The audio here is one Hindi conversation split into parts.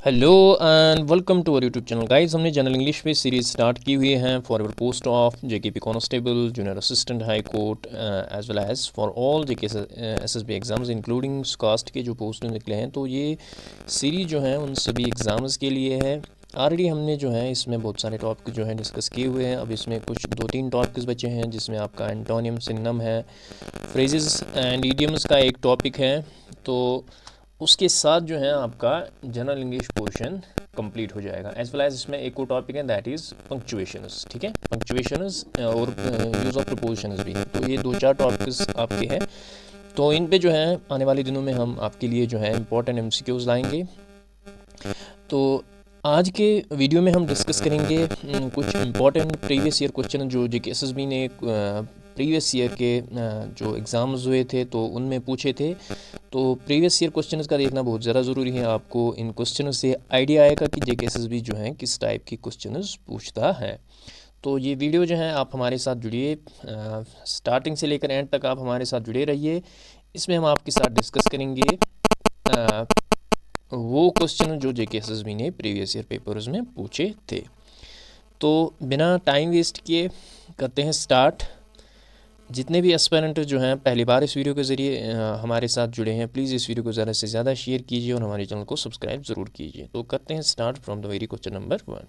Hello and welcome to our YouTube channel guys. हमने जनरल इंग्लिश पे सीरीज़ स्टार्ट की हुई है for our post of JKP constable, junior assistant high court as well as for all JK SSB exams including कास्ट के जो पोस्ट निकले हैं। तो ये सीरीज़ जो है उन सभी एग्ज़ाम्स के लिए है। ऑलरेडी हमने जो है इसमें बहुत सारे टॉपिक जो हैं डिस्कस किए हुए हैं। अब इसमें कुछ 2-3 टॉपिक्स बचे हैं जिसमें आपका एंटोनियम, सिनोनिम है, फ्रेजेस एंड इडियम्स का एक टॉपिक है। तो उसके साथ जो है आपका जनरल इंग्लिश पोर्शन कंप्लीट हो जाएगा। एज वेल एज इसमें एक और टॉपिक है दैट इज़ पंक्चुएशंस। ठीक है, पंक्चुएशंस और यूज़ ऑफ प्रपोजिशंस भी है। तो ये 2-4 टॉपिक्स आपके हैं। तो इन पे जो है आने वाले दिनों में हम आपके लिए जो है इंपॉर्टेंट एमसीक्यूज़ लाएंगे। तो आज के वीडियो में हम डिस्कस करेंगे कुछ इंपॉर्टेंट प्रीवियस ईयर क्वेश्चन जो जेके एसएसबी ने प्रीवियस ईयर के जो एग्ज़ाम्स हुए थे तो उनमें पूछे थे। तो प्रीवियस ईयर क्वेश्चंस का देखना बहुत ज़्यादा ज़रूरी है। आपको इन क्वेश्चनों से आइडिया आएगा कि जेके एसएसबी जो है किस टाइप की क्वेश्चंस पूछता है। तो ये वीडियो जो है आप हमारे साथ जुड़िए, स्टार्टिंग से लेकर एंड तक आप हमारे साथ जुड़े रहिए। इसमें हम आपके साथ डिस्कस करेंगे वो क्वेश्चन जो जेके एसएसबी ने प्रीवियस ईयर पेपर्स में पूछे थे। तो बिना टाइम वेस्ट किए करते हैं स्टार्ट। जितने भी एस्पिरेंट जो हैं पहली बार इस वीडियो के ज़रिए हमारे साथ जुड़े हैं, प्लीज़ इस वीडियो को ज़्यादा से ज़्यादा शेयर कीजिए और हमारे चैनल को सब्सक्राइब ज़रूर कीजिए। तो करते हैं start from the very question number 1।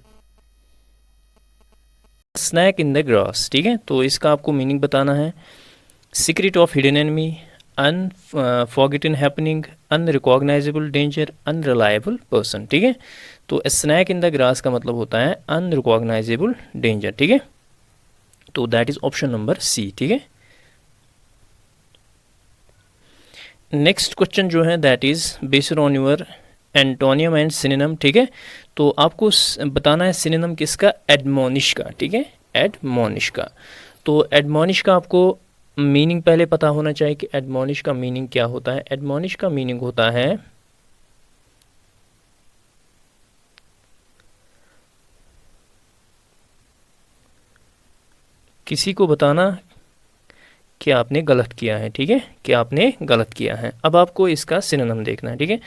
Snake in the grass. ठीक है, तो इसका आपको मीनिंग बताना है। Secret of hidden enemy, unforgotten happening, unrecognizable danger, unreliable person. ठीक है, तो स्नैक इन द ग्रास का मतलब होता है अनरिकॉग्नाइजेबल डेंजर। ठीक है, तो that is option number C. ठीक है, नेक्स्ट क्वेश्चन जो है that is based on your antonym and synonym. ठीक है, तो आपको बताना है सिनोनिम किसका, एडमोनिश का। ठीक है, एडमोनिश का। तो एडमोनिश का आपको मीनिंग पहले पता होना चाहिए कि एडमोनिश का मीनिंग क्या होता है। एडमोनिश का मीनिंग होता है किसी को बताना कि आपने गलत किया है। ठीक है, कि आपने गलत किया है। अब आपको इसका सिनोनिम देखना है। ठीक है,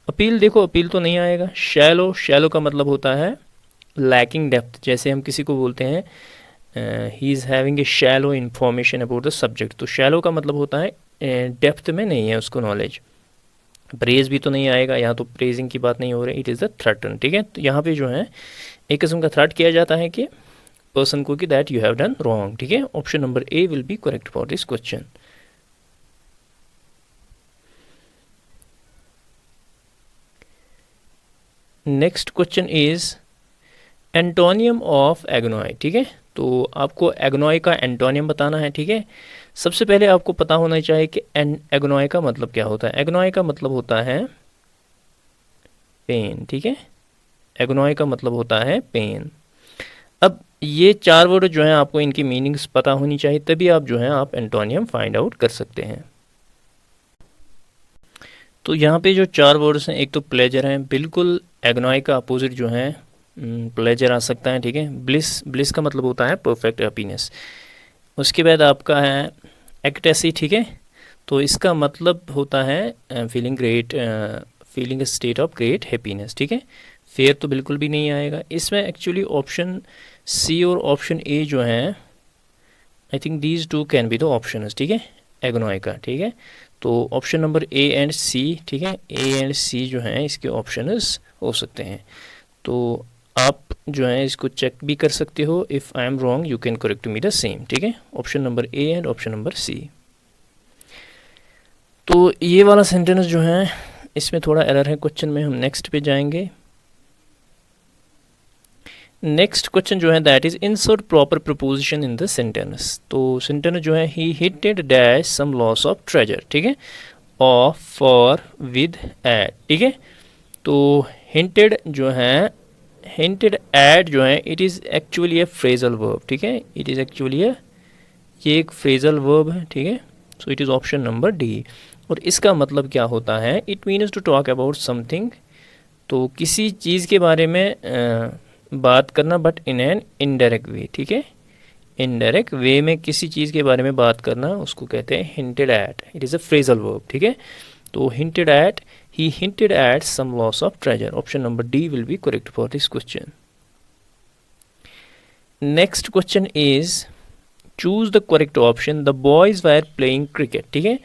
अपील देखो, अपील तो नहीं आएगा। शैलो, शैलो का मतलब होता है लैकिंग डेप्थ। जैसे हम किसी को बोलते हैं he is having a shallow information about the subject, तो शैलो का मतलब होता है डेप्थ में नहीं है उसको नॉलेज। प्रेज भी तो नहीं आएगा, यहाँ तो प्रेजिंग की बात नहीं हो रही, इट इज़ द थ्रेटन। ठीक है, तो यहाँ पे जो है एक किस्म का थ्रेट किया जाता है कि पर्सन को कि that you have done wrong. ठीक है, option number A will be correct for this question. Next question is antonym of annoy. ठीक है, तो आपको एग्नॉय का एंटोनियम बताना है। ठीक है, सबसे पहले आपको पता होना चाहिए कि एग्नॉय का मतलब क्या होता है। एग्नॉय का मतलब होता है पेन। ठीक है, एग्नॉय का मतलब होता है पेन। अब ये 4 वर्ड जो हैं आपको इनकी मीनिंग्स पता होनी चाहिए, तभी आप जो है आप एंटोनियम फाइंड आउट कर सकते हैं। तो यहाँ पे जो 4 वर्ड्स हैं, एक तो प्लेजर हैं, बिल्कुल एग्नॉय का अपोजिट जो है प्लेजर आ सकता है। ठीक है, ब्लिस, ब्लिस का मतलब होता है परफेक्ट हैप्पीनेस। उसके बाद आपका है एक्टेसी। ठीक है, तो इसका मतलब होता है feeling great, feeling A state of great happiness. ठीक है, फेयर तो बिल्कुल भी नहीं आएगा इसमें। एक्चुअली ऑप्शन सी और ऑप्शन ए जो हैं, I think these two can be the options. ठीक है, एग्नॉय का। ठीक है, तो ऑप्शन नंबर ए एंड सी। ठीक है, ए एंड सी जो हैं इसके ऑप्शंस हो सकते हैं। तो आप जो है इसको चेक भी कर सकते हो। If I am wrong you can correct me the same. ठीक है, option number A and option number C. तो ये वाला सेंटेंस जो है इसमें थोड़ा एरर है क्वेश्चन में, हम नेक्स्ट पे जाएंगे। नेक्स्ट क्वेश्चन जो है that is insert proper preposition in the sentence. तो सेंटेंस जो है he hitted dash some loss of treasure. ठीक है, ऑफ फॉर विद एट। ठीक है, तो हिंटेड जो है, हिंटेड एट जो है it is actually A phrasal verb. ठीक है, इट इज़ एक्चुअली ये एक फ्रेजल वर्ब है। ठीक है, so it is option number D. और इसका मतलब क्या होता है, it means to talk about something, तो किसी चीज़ के बारे में बात करना but in an indirect way. ठीक है, इनडायरेक्ट वे में किसी चीज़ के बारे में बात करना उसको कहते हैं hinted at. It is a phrasal verb. ठीक है, तो he hinted at some loss of treasure. Option number D will be correct for this question. Next question is choose the correct option. The boys were playing cricket. ठीक है,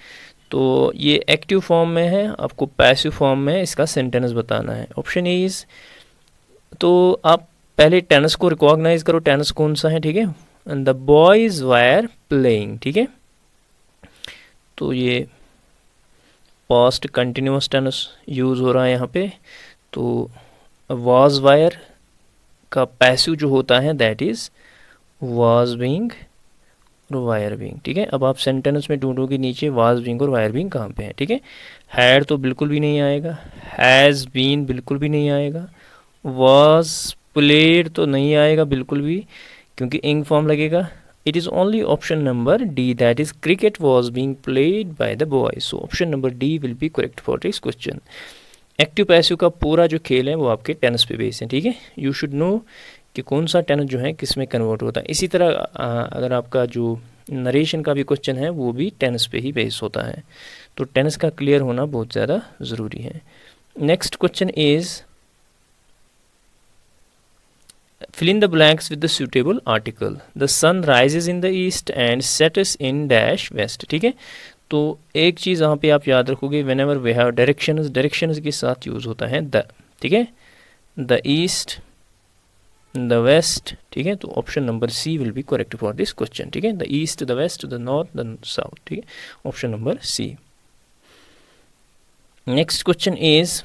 तो ये एक्टिव फॉर्म में है, आपको पैसिव फॉर्म में इसका सेंटेंस बताना है. ऑप्शन इज, तो आप पहले टेनिस को रिकॉग्नाइज करो, टेनिस कौन सा है. ठीक है, द बॉयज वायर प्लेइंग. ठीक है, तो ये पास्ट कंटिन्यूस टेनिस यूज़ हो रहा है यहाँ पे. तो वाज वायर का पैसिव जो होता है दैट इज़ वाज बीइंग और वायर बीइंग. ठीक है, अब आप सेंटेंस में ढूंढोगे नीचे वाज बीइंग और वायर बीइंग कहाँ पे है. ठीक है, हैड तो बिल्कुल भी नहीं आएगा, हैज़ बीन बिल्कुल भी नहीं आएगा, वाज प्लेड तो नहीं आएगा बिल्कुल भी क्योंकि इंग फॉर्म लगेगा. It is only option number D that is cricket was being played by the boys. So option number D will be correct for this question. Active passive का पूरा जो खेल है वो आपके टेनिस पे बेस है. ठीक है, यू शुड नो कि कौन सा टेनिस जो है किस में कन्वर्ट होता है. इसी तरह अगर आपका जो नरेशन का भी क्वेश्चन है वो भी टेनिस पे ही बेस होता है. तो टेनिस का क्लियर होना बहुत ज़्यादा ज़रूरी है. Next question is fill in the blanks with the suitable article. The sun rises in the east and sets in dash west. ठीक है, तो एक चीज़ यहाँ पे आप याद रखोगे, whenever we have directions के साथ यूज़ होता है the. ठीक है, the east, the west. ठीक है, तो option number C will be correct for this question. ठीक है, the east, the west, the north, the south. ठीक है, option number C. Next question is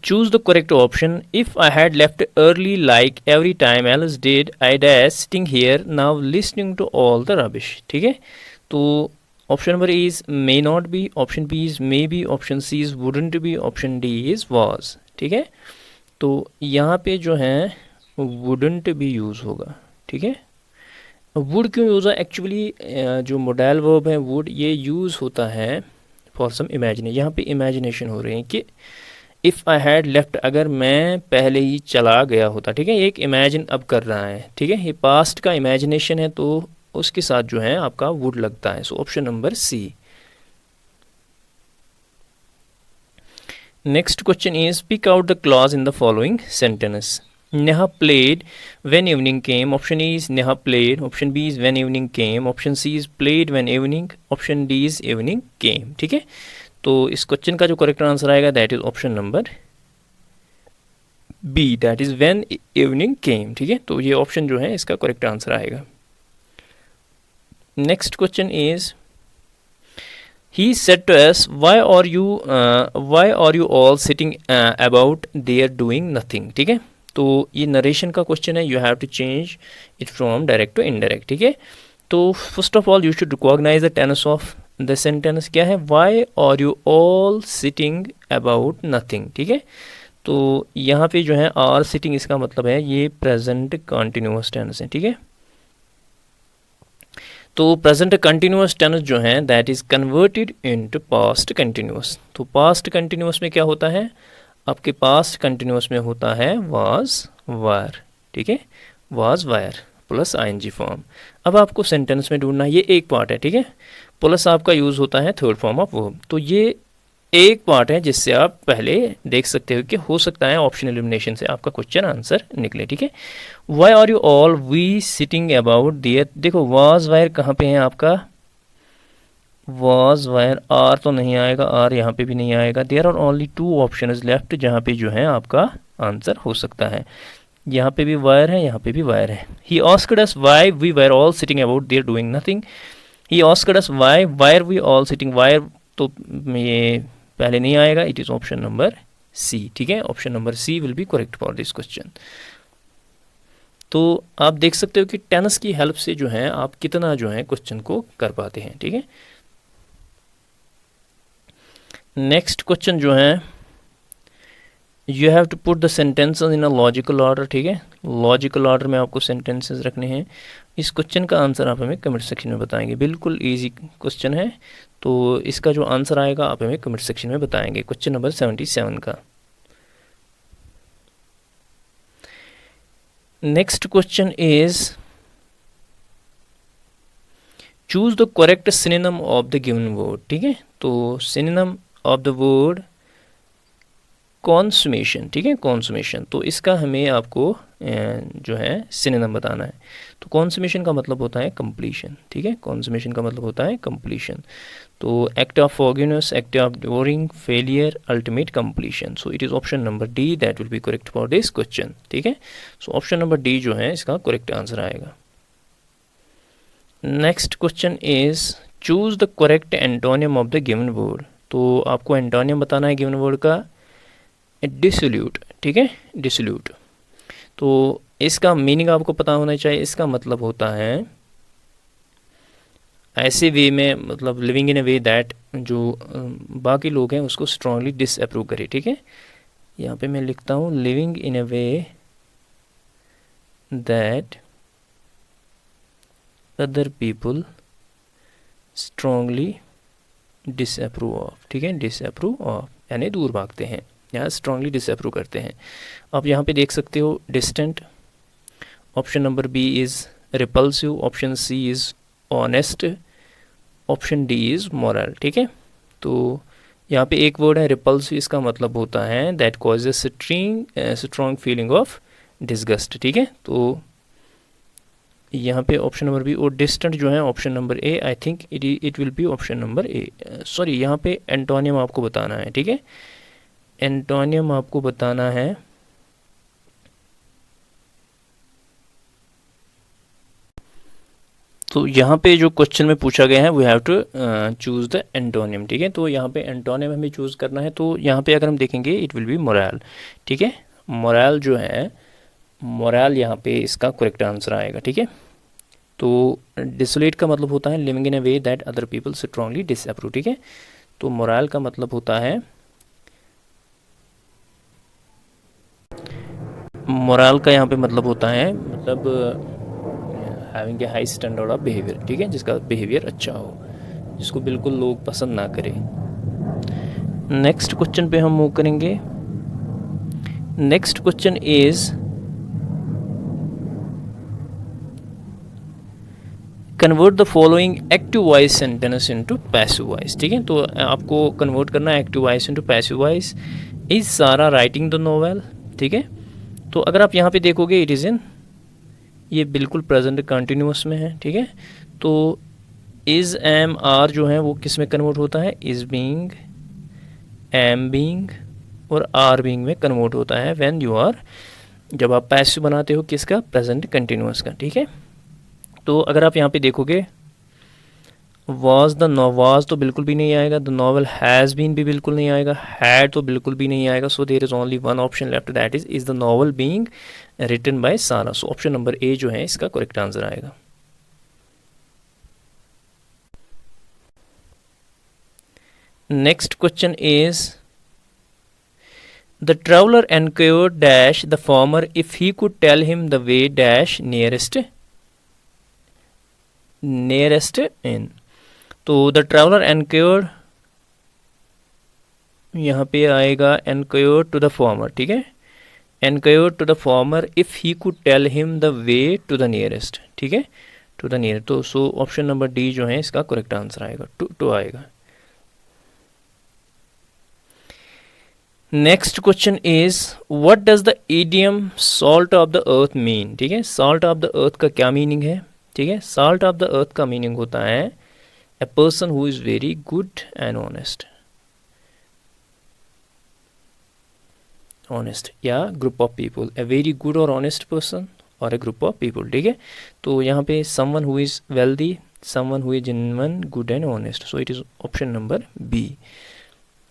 choose the correct option. If I had left early like every time Alice did, I'd sitting here now listening to all the rubbish. ठीक है, तो option number is may not be, option B is may be, option C is wouldn't be, option D is was. ठीक है, तो यहाँ पे जो है wouldn't भी यूज़ होगा. ठीक है, would क्यों यूज़ है? एक्चुअली जो मोडाइल वर्ब है would, ये यूज़ होता है फॉर सम इमेजिनेशन. यहाँ पे इमेजिनेशन हो रही है कि इफ़ आई हैड लेफ्ट, अगर मैं पहले ही चला गया होता. ठीक है, एक इमेजिन अब कर रहा है. ठीक है, ये पास्ट का इमेजिनेशन है तो उसके साथ जो है आपका वुड लगता है. So option number C. Next question is pick out the clause in the following sentence. Neha played when evening came. Option E is Neha played, option B is when evening came, option C is played when evening, option D is evening came. ठीक है, तो इस क्वेश्चन का जो करेक्ट आंसर आएगा that is option number B that is when evening came. ठीक है, तो ये ऑप्शन जो है इसका करेक्ट आंसर आएगा. Next question is he said to us why are you all sitting about there doing nothing. ठीक है, तो ये नरेशन का क्वेश्चन है, you have to change it from direct to indirect. ठीक है, तो first of all you should recognise the tense of the sentence. क्या है? Why are you all sitting about nothing. ठीक है, तो यहाँ पे जो है आर सिटिंग, इसका मतलब है ये प्रेजेंट कंटिन्यूअस टेंस है. ठीक है, तो प्रेजेंट कंटिन्यूअस टेंस जो है that is converted into past continuous. तो पास्ट कंटिन्यूअस में क्या होता है? आपके पास्ट कंटिन्यूअस में होता है वाज वायर. ठीक है, was were plus ING form. अब आपको सेंटेंस में ढूंढना है, ये एक पार्ट है. ठीक है, प्लस आपका यूज़ होता है थर्ड फॉर्म ऑफ वर्ब. तो ये एक पार्ट है जिससे आप पहले देख सकते हो कि हो सकता है ऑप्शन एलिमिनेशन से आपका क्वेश्चन आंसर निकले. ठीक है, why are you all we sitting about there. देखो वाज वायर कहाँ पे है आपका? वाज वायर आर तो नहीं आएगा, आर यहाँ पे भी नहीं आएगा. There are only two option left जहाँ पे जो है आपका आंसर हो सकता है. यहाँ पे भी वायर है, यहाँ पे भी वायर है. He asked us why we were all sitting about there doing nothing. He asked us why were we all sitting. Were तो ये पहले नहीं आएगा, it is option number C. ठीक है, option number C will be correct for this question. तो आप देख सकते हो कि टेंस की हेल्प से जो है आप कितना जो है क्वेश्चन को कर पाते हैं. ठीक है, नेक्स्ट क्वेश्चन जो है you have to put the sentences in a logical order. ठीक है, लॉजिकल ऑर्डर में आपको सेंटेंसेस रखने हैं. इस क्वेश्चन का आंसर आप हमें कमेंट सेक्शन में बताएंगे. बिल्कुल इजी क्वेश्चन है, तो इसका जो आंसर आएगा आप हमें कमेंट सेक्शन में बताएंगे. क्वेश्चन नंबर 77 का. Next question is choose the correct synonym of the given word, ठीक है। तो सिनोनिम ऑफ द वर्ड कॉन्सुमेशन, ठीक है, कॉन्सुमेशन, तो इसका हमें आपको जो है सिनोनिम बताना है। तो कॉन्सुमेशन का मतलब होता है कंप्लीशन, ठीक है, कॉन्सुमेशन का मतलब होता है कंप्लीशन। तो act of forgiveness, act of devouring, failure, ultimate completion. So it is option number D that will be correct for this question, ठीक है। सो ऑप्शन नंबर डी जो है इसका करेक्ट आंसर आएगा। Next question is choose the correct antonym of the given word. तो आपको एंटोनियम बताना है गिवन वर्ड का डिसोल्यूट, ठीक है, डिसोल्यूट। तो इसका मीनिंग आपको पता होना चाहिए। इसका मतलब होता है ऐसे वे में, मतलब living in A way that जो बाकी लोग हैं उसको स्ट्रांगली डिसअप्रूव करे, ठीक है। यहाँ पे मैं लिखता हूँ living in A way that other people strongly disapprove of, ठीक है, डिसअप्रूव ऑफ यानी दूर भागते हैं या स्ट्रांगली डिसअप्रूव करते हैं। आप यहाँ पे देख सकते हो distant, option number B is repulsive, option C is honest, option D is moral, ठीक है। तो यहाँ पे एक वर्ड है रिपल्सिव, इसका मतलब होता है that causes strong feeling of disgust, ठीक है। तो यहाँ पे ऑप्शन नंबर बी, और डिस्टेंट जो है option number A, I think it will be option number A, sorry यहाँ पे एंटोनियम आपको बताना है, ठीक है, एंटोनियम आपको बताना है तो यहाँ पे जो क्वेश्चन में पूछा गया है we have to choose the antonym, ठीक है। तो यहाँ पे एंटोनियम हमें चूज़ करना है। तो यहाँ पे अगर हम देखेंगे इट विल बी मोरल, ठीक है, मोरल जो है, मोरल यहाँ पे इसका करेक्ट आंसर आएगा, ठीक है। तो डिसोलेट का मतलब होता है living in A way that other people strongly disapprove, ठीक है। तो मोरल का मतलब होता है, मोरल का यहाँ पे मतलब होता है, मतलब having a high standard of behaviour, ठीक है, जिसका बिहेवियर अच्छा हो, जिसको बिल्कुल लोग पसंद ना करें। नेक्स्ट क्वेश्चन पे हम मूव करेंगे। Next question is convert the following active voice sentence into passive voice, ठीक है। तो आपको कन्वर्ट करना है active voice into passive voice. Is सारा राइटिंग द नोवेल, ठीक है। तो अगर आप यहाँ पे देखोगे इट इज़ इन, ये बिल्कुल प्रेजेंट कंटिन्यूअस में है, ठीक है। तो इज़ एम आर जो है वो किस में कन्वर्ट होता है, इज़ बीइंग, एम बीइंग और आर बीइंग में कन्वर्ट होता है व्हेन यू आर, जब आप पैसिव बनाते हो किसका, प्रेजेंट कंटिन्यूअस का, ठीक है। तो अगर आप यहाँ पे देखोगे वॉज द वॉज तो बिल्कुल भी नहीं आएगा, द नॉवल हैज़ बीन भी बिल्कुल नहीं आएगा, हैड तो बिल्कुल भी नहीं आएगा। So there is only one option left that is the novel being written by Sara. So option number A जो है इसका करेक्ट आंसर आएगा। Next question is the traveller enquired dash the farmer if he could tell him the way dash nearest inn. तो द ट्रैवलर एनक्वायर्ड यहाँ पे आएगा एनक्वायर्ड टू द फार्मर, ठीक है, enquired to the farmer if he could tell him the way to the nearest, ठीक है, टू द नियर। तो सो ऑप्शन नंबर डी जो है इसका करेक्ट आंसर आएगा, टू आएगा। Next question is what does the idiom salt of the earth mean, ठीक है। सॉल्ट ऑफ द अर्थ का क्या मीनिंग है, ठीक है। सॉल्ट ऑफ द अर्थ का मीनिंग होता है a person who is very good and honest, honest या group of people, a very good और ऑनेस्ट पर्सन और ए ग्रुप ऑफ पीपल, ठीक है। तो यहाँ पे someone who is wealthy, someone who is genuine, good and honest. So it is option number B.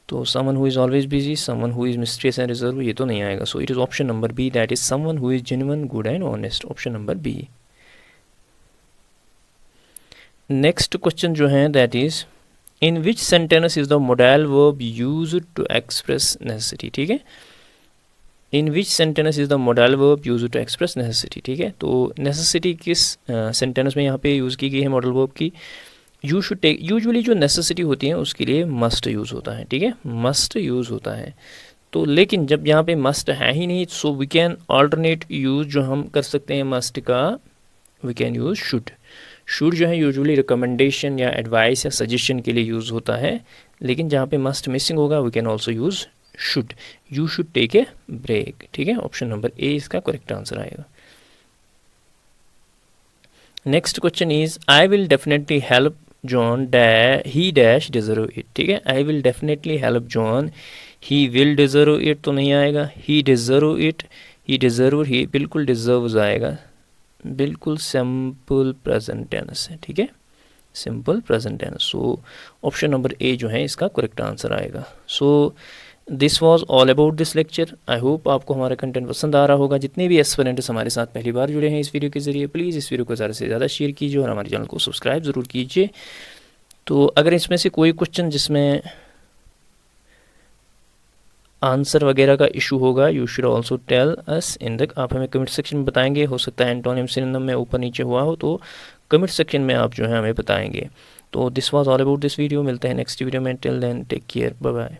तो someone who is always busy, someone who is mysterious and reserved, ये तो नहीं आएगा। So it is option number B that is someone who is genuine, good and honest, option number B. Next question जो है that is in which sentence is the modal verb used to express necessity, ठीक है। In which sentence is the modal verb used to express necessity, ठीक है। तो नेसेसिटी किस सेंटेंस में यहाँ पे यूज़ की गई है मॉडल वर्ब की, यू शुड टेक। यूजुअली जो नेसेसिटी होती है उसके लिए मस्ट यूज़ होता है, ठीक है, मस्ट यूज़ होता है। तो लेकिन जब यहाँ पे मस्ट है ही नहीं, so we can alternate use जो हम कर सकते हैं मस्ट का, we can use should, should जो है यूजुअली रिकमेंडेशन या एडवाइस या सजेशन के लिए यूज़ होता है, लेकिन जहाँ पे मस्ट मिसिंग होगा we can also use should. You should take a break, ठीक है। ऑप्शन नंबर ए इसका करेक्ट आंसर आएगा। Next question is I will definitely help John he dash deserve it, ठीक है। I will definitely help John, he will deserve it तो नहीं आएगा, he deserve it, he deserve, he बिल्कुल डिजर्व आएगा, बिल्कुल सिंपल प्रेजेंट टेंस है, ठीक है, simple present tense. So option number A जो है इसका करेक्ट आंसर आएगा। So this was all about this lecture. I hope आपको हमारा कंटेंट पसंद आ रहा होगा। जितने भी एस्पिरेंट्स हमारे साथ पहली बार जुड़े हैं इस वीडियो के ज़रिए, प्लीज़ इस वीडियो को ज़्यादा से ज़्यादा शेयर कीजिए और हमारे चैनल को सब्सक्राइब ज़रूर कीजिए। तो अगर इसमें से कोई क्वेश्चन जिसमें आंसर वगैरह का इशू होगा, you should also tell us in the, आप हमें कमेंट सेक्शन में बताएंगे। हो सकता है एंटोनिम सिनोनिम में ऊपर नीचे हुआ हो, तो कमेंट सेक्शन में आप जो है हमें बताएंगे। तो this was all about this video. मिलते हैं नेक्स्ट वीडियो में। Till then take care, bye bye.